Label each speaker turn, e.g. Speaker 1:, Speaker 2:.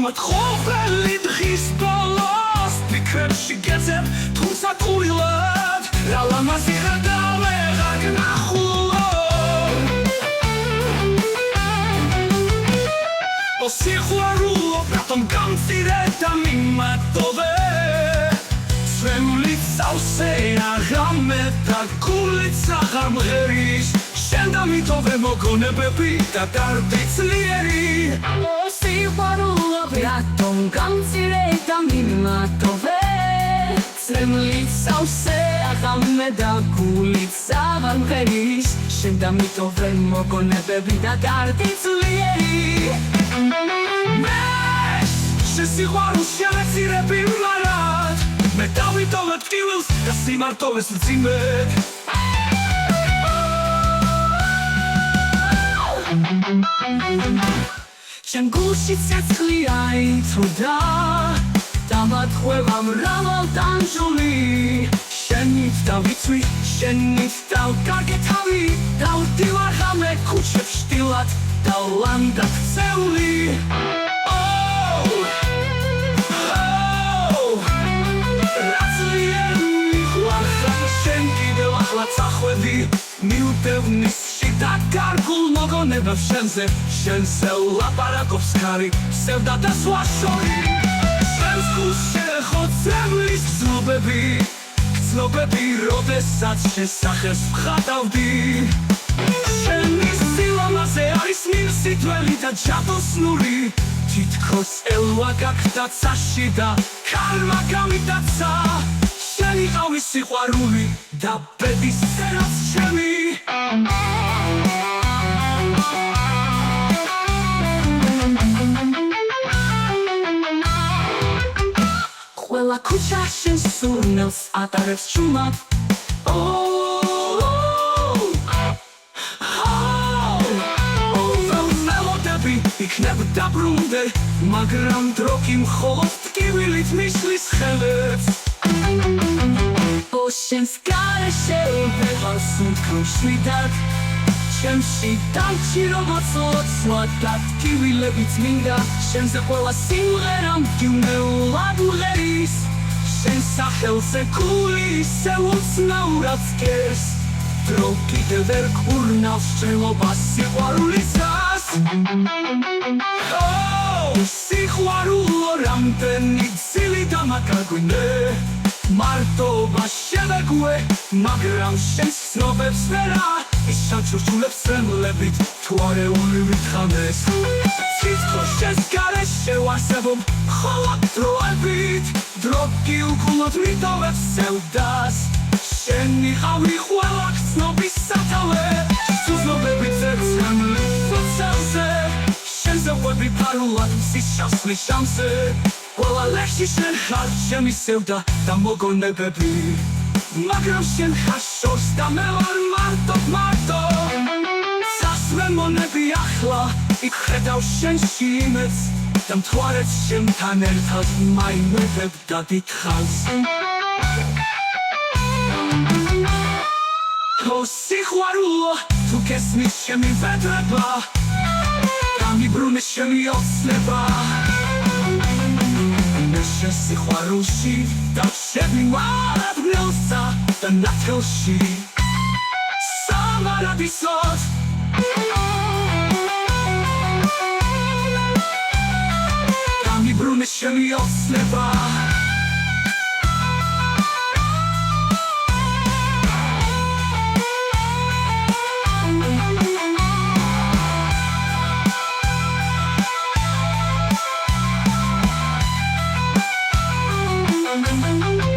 Speaker 1: მათხოველი დღის ბოლოს ფიქრებში გეძებ თუმცა კურილად რა ლამაზია და ვეღარ გნახულო სიყვარულო რატომ გამწირე და მიმატოვე სვემლით სავსე აღამე და გულით აღარ მღერის შენ დამიტოვე მოგონებები და დარდი ძლიერი
Speaker 2: სიყვარულო რატომ გამწირე და მიმატოვე სვემლით სავსე აღამე და გულით აღარ მღერის შენ დამიტოვე მოგონებები და დარდი ძლიერი შენ სიყვარულს შევეცირები მარად მე დავიტოვე ტკივილს და სიმარტოვეს მძიმედ შენ გულში ცეცხლი აიწოდა დამატყვევა მრავალ დამჟული შენით დავიცვი შენით დავკარგე თავი დავდივარ ღამე ქუჩებს შტილად და ლანდად ხსეული მივდევნის შიდა გარგულ მოგონებებს შენზე შენზე ლაპარაკობს ქარი სევდა და სხვა შორი შენს გულს შეხოცებლის გრძნობები როდესაც შესახეს ვხატავდი შენი სილამაზე არის მილსითველი და ჯადოსნური თითქოს ელვა გაქდა ცაში და ქარმა გამიტაცა შენი ყავი სიყვარული და ბედის სერაც ჩემი ყველა ქუჩა შენ სურნელს ატარებს ჩუმად ველოდები იქნებ დაბრუნდე მაგრამ დრო კი მხოლოდ ტკივილით მისლის ხელებს შენს გარეშე ვეღარ სუნთქავ შვიდად ჩემში დამჭი როგორც ლოცვა და ტკივილებით მინდა შენზე ყველა სიმღერა მგივნეულად მღერის შენ სახელზე გული ისე უცნაურად სკერს დრო კიდევ ვერ გურნავს ჭრილობას სიყვარულისას სიყვარულო რამდენი ძილი დამაკარგვინე მარტობა შევეგუე მაგრამ შენს ცნობებს ვერა ისან ჩურჩულებს სრემლებით თუ არეული ხანეს თითქოს შენს გარეშე ვარსებობ მხოლოდ დროებით დრო კი უკულოდ მიტოვებს სევდას შენი ყავი ყველა გრძნობის სათავე სუზნობები წერცან სოციალზე შენზე ყვები ფარულად მზის შავსმის შამზე ყველა ლექსი შენ ხარ ჩემი სევდა და მოგონებები მაგრამ შენ ხარ შორს და მე ვარ მარტო სასმე მონები ახლა იქ ხედავ შენში იმედს და მთვარეს შენთან ერთად მაიმედებ და დიდხანს სიყვარულო თუ გესმის ჩემი ვედრება გამიბრუნე ჩემი ოცნება შენ სიყვარულში დავშევივარ ბრელსა და ნათელში სამარადისოდ გამიბრუნე ჩემი ოცნება Thank you.